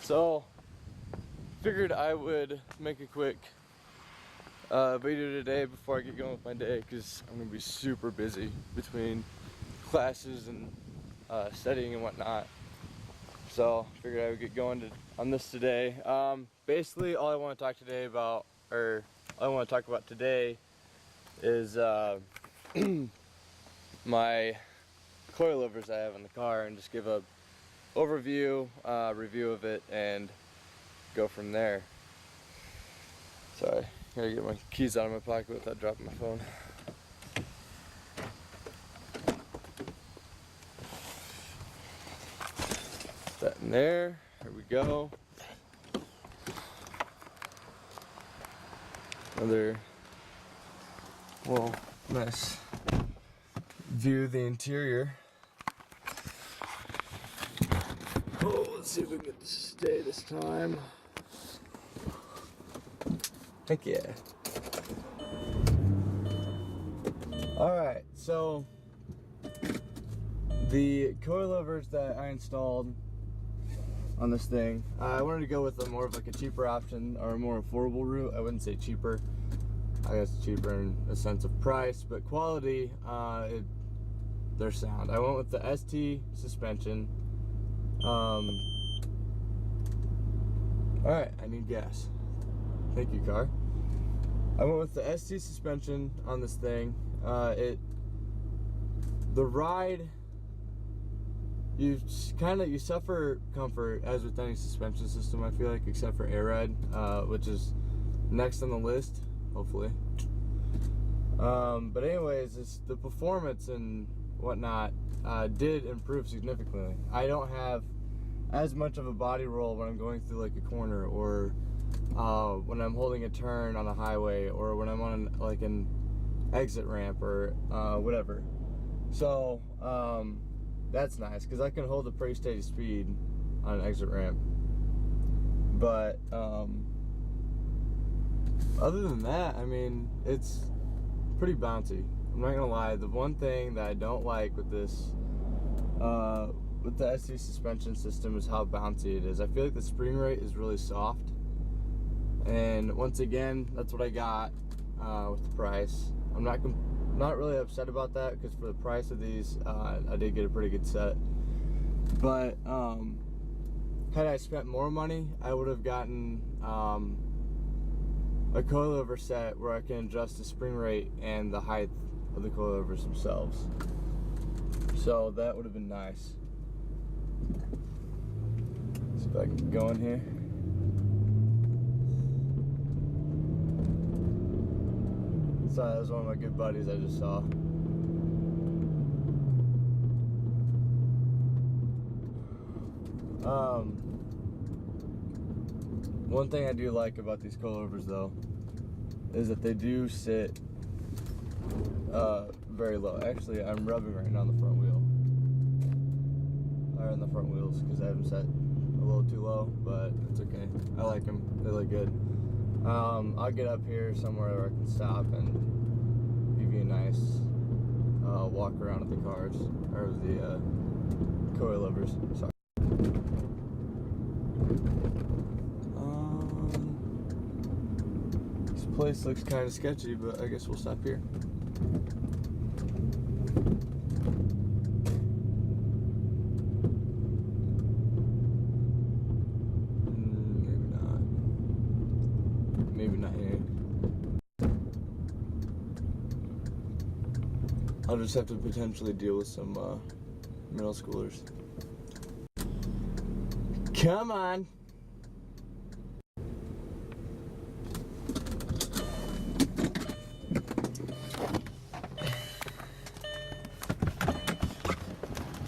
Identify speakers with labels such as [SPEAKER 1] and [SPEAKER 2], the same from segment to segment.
[SPEAKER 1] So, figured I would make a quick video today before I get going with my day, because I'm going to be super busy between classes and studying and whatnot. So, figured I would get going on this today. Basically, all I want to talk about today is my coilovers I have in the car, and just give a overview, review of it, and go from there. Sorry, gotta get my keys out of my pocket without dropping my phone. Put that in there. Here we go. Another, well, nice view of the interior. Oh, let's see if we can get this to stay this time. Heck yeah. Alright, so the coilovers that I installed on this thing, I wanted to go with a more of like a cheaper option, or a more affordable route. I wouldn't say cheaper, I guess cheaper in a sense of price, but quality, they're sound. I went with the ST suspension. Alright, I need gas. Thank you, car. I went with the ST suspension on this thing. The ride, you suffer comfort as with any suspension system, I feel like, except for air ride, which is next on the list, hopefully. But anyways, the performance and whatnot did improve significantly. I don't have as much of a body roll when I'm going through like a corner, or when I'm holding a turn on a highway, or when I'm on an exit ramp, or whatever. So that's nice, because I can hold a pretty steady speed on an exit ramp. But other than that, I mean, it's pretty bouncy. I'm not gonna lie. The one thing that I don't like with this, with the ST suspension system, is how bouncy it is. I feel like the spring rate is really soft, and once again, that's what I got with the price. I'm not really upset about that, because for the price of these, I did get a pretty good set. But had I spent more money, I would have gotten a coilover set where I can adjust the spring rate and the height of the coilovers themselves. So that would have been nice. See if I can go in here. Sorry, that was one of my good buddies I just saw. One thing I do like about these coilovers, though, is that they do sit very low. Actually, I'm rubbing right now on the front wheel, or on the front wheels, because I have them set a little too low, but it's okay. I like them. They look good. I'll get up here somewhere where I can stop and give you a nice walk around of the cars, or the coilovers. Sorry. This place looks kind of sketchy, but I guess we'll stop here. Maybe not here. I'll just have to potentially deal with some middle schoolers. Come on!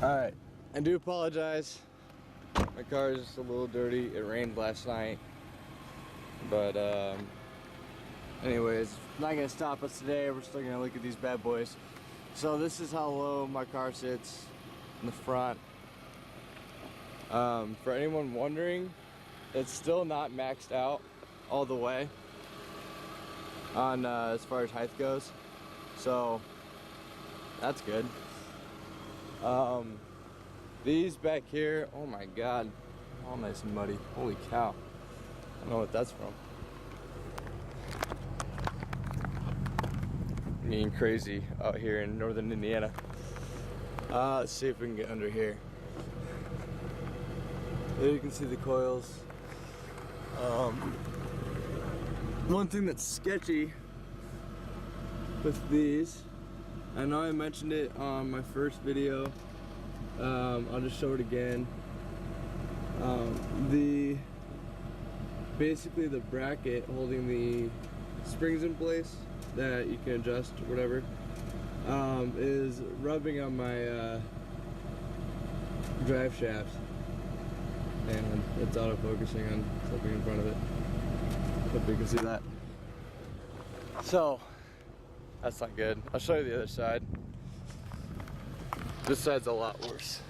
[SPEAKER 1] Alright, I do apologize. My car is just a little dirty. It rained last night. But anyways, not gonna stop us today. We're still gonna look at these bad boys. So this is how low my car sits in the front. For anyone wondering, it's still not maxed out all the way on as far as height goes, so that's good. These back here, oh my god, all nice and muddy. Holy cow. I don't know what that's from. Being crazy out here in northern Indiana. Let's see if we can get under here. There you can see the coils. One thing that's sketchy with these, I know I mentioned it on my first video, I'll just show it again. Basically the bracket holding the springs in place that you can adjust or whatever, is rubbing on my drive shaft, and it's auto focusing on something in front of it. Hope you can see that. So that's not good. I'll show you the other side. This side's a lot worse.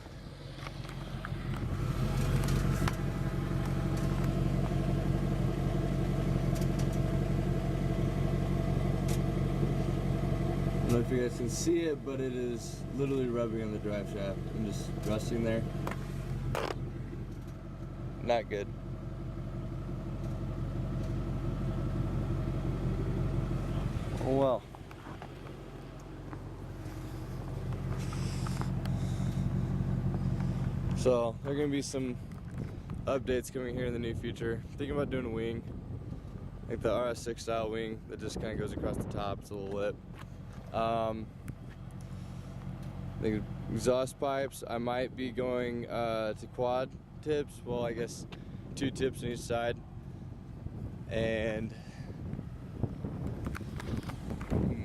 [SPEAKER 1] I don't know if you guys can see it, but it is literally rubbing on the drive shaft and just resting there. Not good. Oh well. So there are going to be some updates coming here in the near future. Thinking about doing a wing, like the RS6 style wing that just kind of goes across the top. It's a little lip. The exhaust pipes, I might be going to quad tips. Well, I guess 2 tips on each side, and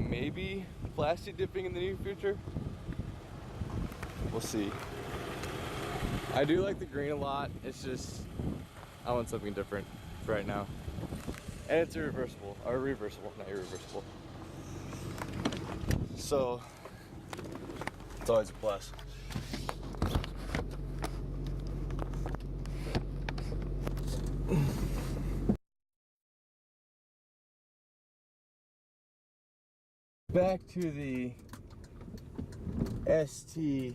[SPEAKER 1] maybe plastic dipping in the near future. We'll see. I do like the green a lot. It's just I want something different for right now, and it's reversible, not irreversible. So it's always a plus. Back to the ST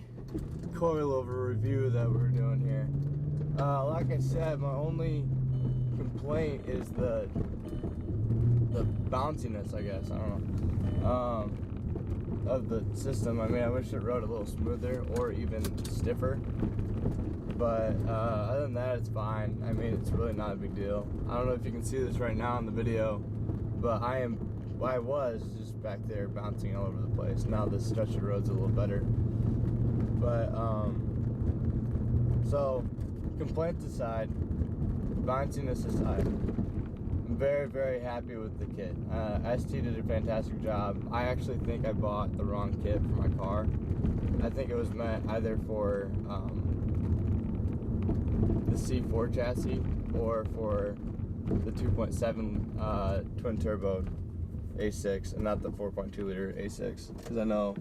[SPEAKER 1] coilover review that we're doing here. Like I said, my only complaint is the bounciness, I guess. I don't know. Of the system. I mean, I wish it rode a little smoother or even stiffer, but other than that, it's fine. I mean, it's really not a big deal. I don't know if you can see this right now in the video, but I was just back there bouncing all over the place. Now the stretch of road's a little better, but so complaints aside, bounciness aside, I'm very, very happy with the kit. ST did a fantastic job. I actually think I bought the wrong kit for my car. I think it was meant either for the C4 chassis or for the 2.7 twin turbo A6 and not the 4.2 liter A6, because I know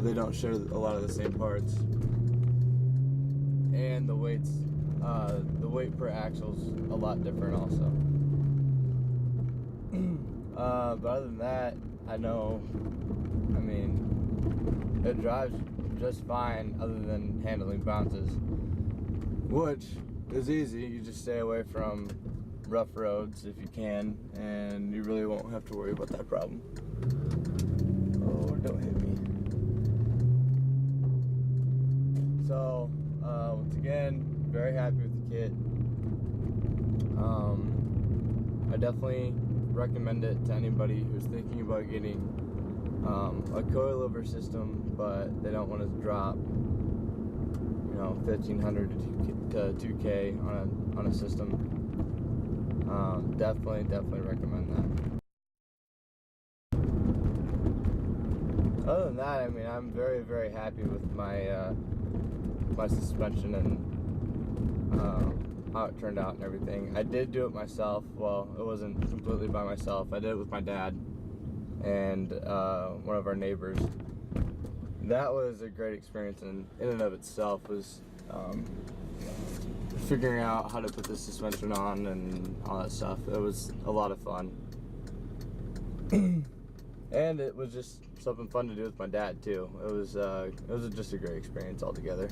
[SPEAKER 1] they don't share a lot of the same parts, and the weight per axle is a lot different also. But other than that, I mean, it drives just fine other than handling bounces, which is easy. You just stay away from rough roads if you can, and you really won't have to worry about that problem. Oh, don't hit me. So, once again, very happy with the kit. I definitely recommend it to anybody who's thinking about getting a coilover system, but they don't want to drop, you know, $1,500 to $2K on a system. Definitely recommend that. Other than that, I mean, I'm very, very happy with my my suspension and how it turned out and everything. I did do it myself. Well, it wasn't completely by myself. I did it with my dad and one of our neighbors. That was a great experience in and of itself. Was figuring out how to put the suspension on and all that stuff. It was a lot of fun. And it was just something fun to do with my dad too. It was just a great experience altogether.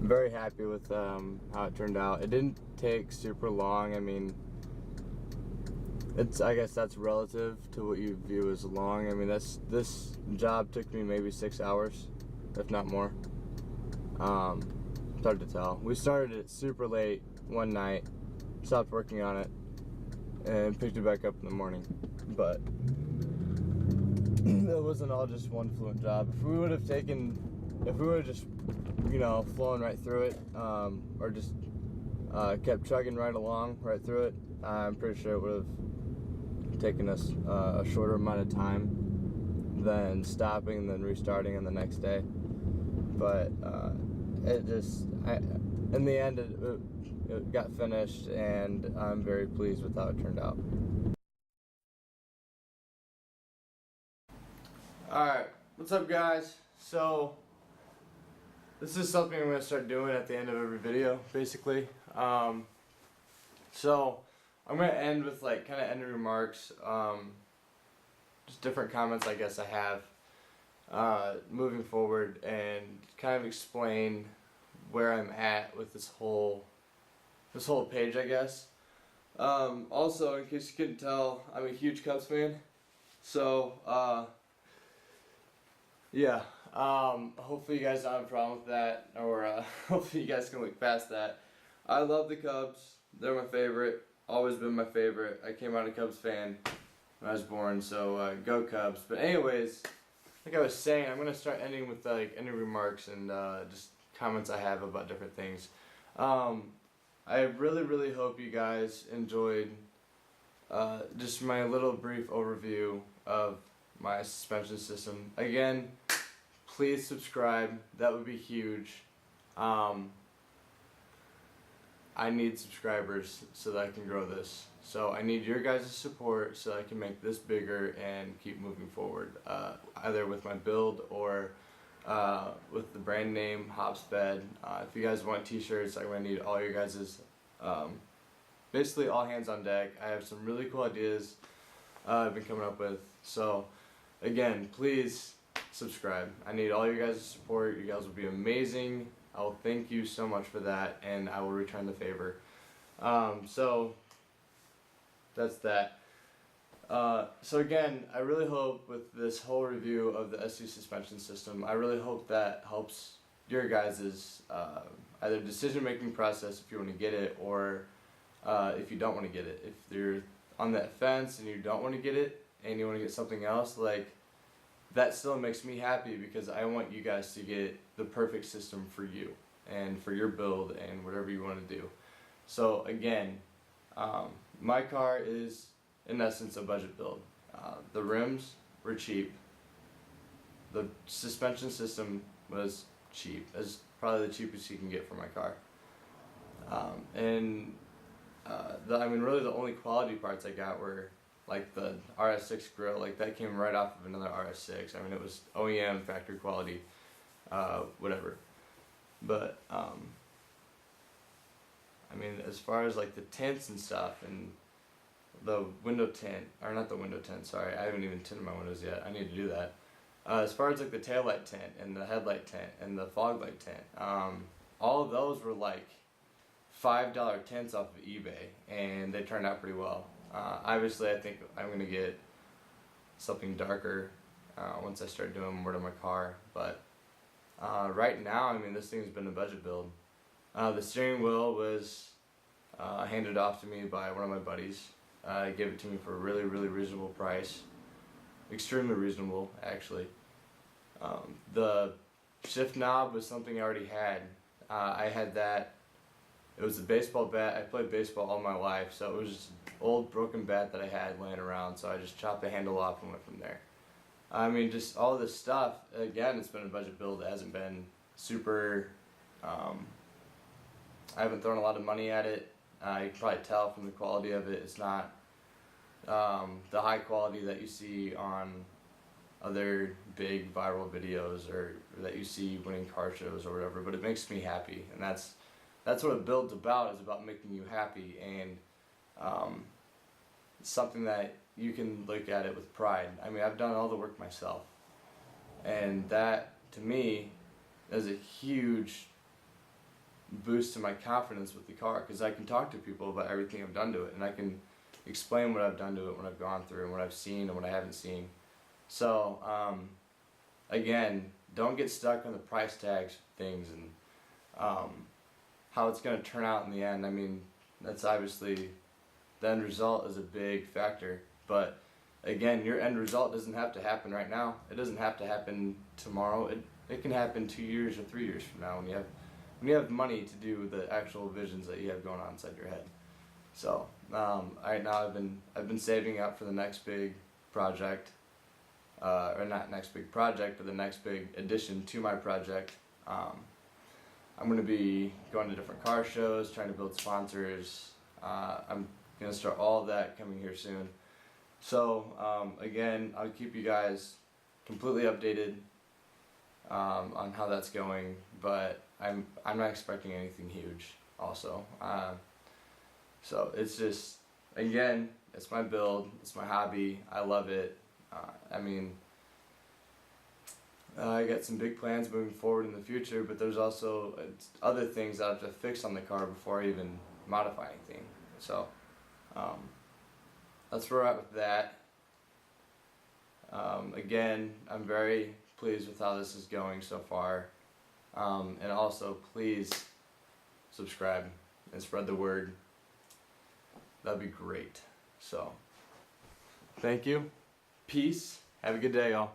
[SPEAKER 1] I'm very happy with how it turned out. It didn't take super long. I mean, I guess that's relative to what you view as long. I mean, this job took me maybe 6 hours, if not more. It's hard to tell. We started it super late one night, stopped working on it, and picked it back up in the morning. But it wasn't all just one fluent job. If we would have just, flown right through it, or just kept chugging right along, right through it, I'm pretty sure it would have taken us a shorter amount of time than stopping and then restarting on the next day. But in the end, it got finished, and I'm very pleased with how it turned out. Alright, what's up guys? So, this is something I'm going to start doing at the end of every video, basically. So, I'm going to end with kind of ending remarks, just different comments I guess I have moving forward, and kind of explain where I'm at with this whole page, I guess. Also, in case you couldn't tell, I'm a huge Cubs fan, so yeah, hopefully you guys don't have a problem with that, or hopefully you guys can look past that. I love the Cubs. They're my favorite. Always been my favorite. I came out a Cubs fan when I was born, so go Cubs. But anyways, like I was saying, I'm going to start ending with any remarks and just comments I have about different things. I really hope you guys enjoyed just my little brief overview of my suspension system. Again, please subscribe. That would be huge. I need subscribers so that I can grow this. So I need your guys' support so I can make this bigger and keep moving forward, either with my build or with the brand name Hopsped. If you guys want t-shirts, I'm going to need all your guys' basically all hands on deck. I have some really cool ideas I've been coming up with. So again, please subscribe. I need all your guys' support. You guys will be amazing. I will thank you so much for that, and I will return the favor. So that's that. So again, I really hope with this whole review of the SC suspension system, I really hope that helps your guys' either decision-making process if you want to get it, or if you don't want to get it. If you're on that fence and you don't want to get it and you want to get something else, that still makes me happy, because I want you guys to get the perfect system for you and for your build and whatever you want to do. So again, my car is in essence a budget build. The rims were cheap. The suspension system was cheap. It's probably the cheapest you can get for my car. Really the only quality parts I got were the RS6 grill. That came right off of another RS6. I mean, it was OEM factory quality, whatever. But as far as the tints and stuff, and the window tint, or not the window tint, sorry, I haven't even tinted my windows yet. I need to do that. As far as the taillight tint and the headlight tint and the fog light tint, all of those were $5 tints off of eBay, and they turned out pretty well. Obviously, I think I'm going to get something darker once I start doing more to my car, but right now, this thing's been a budget build. The steering wheel was handed off to me by one of my buddies. He gave it to me for a really reasonable price. Extremely reasonable, actually. The shift knob was something I already had. I had that. It was a baseball bat. I played baseball all my life, so it was just an old broken bat that I had laying around, so I just chopped the handle off and went from there. Just all this stuff, again, it's been a budget build. It hasn't been super, I haven't thrown a lot of money at it. You can probably tell from the quality of it. It's not the high quality that you see on other big viral videos, or that you see winning car shows or whatever, but it makes me happy, and that's what a build's about, is about making you happy, and it's something that you can look at it with pride. I've done all the work myself, and that to me is a huge boost to my confidence with the car, because I can talk to people about everything I've done to it, and I can explain what I've done to it, what I've gone through, and what I've seen and what I haven't seen. So again, don't get stuck on the price tags for things and how it's going to turn out in the end. I mean, that's obviously, the end result is a big factor, but again, your end result doesn't have to happen right now. It doesn't have to happen tomorrow. It can happen 2 years or 3 years from now when you have money to do the actual visions that you have going on inside your head. So right now I've been saving up for the next big project, or not next big project, but the next big addition to my project. I'm going to be going to different car shows, trying to build sponsors. I'm going to start all of that coming here soon. So again, I'll keep you guys completely updated on how that's going, but I'm not expecting anything huge also. So it's just, again, it's my build, it's my hobby, I love it. I mean, I got some big plans moving forward in the future, but there's also other things that I have to fix on the car before I even modify anything. So that's where we're at with that. Again, I'm very pleased with how this is going so far. And also, please subscribe and spread the word. That'd be great. So, thank you. Peace. Have a good day, y'all.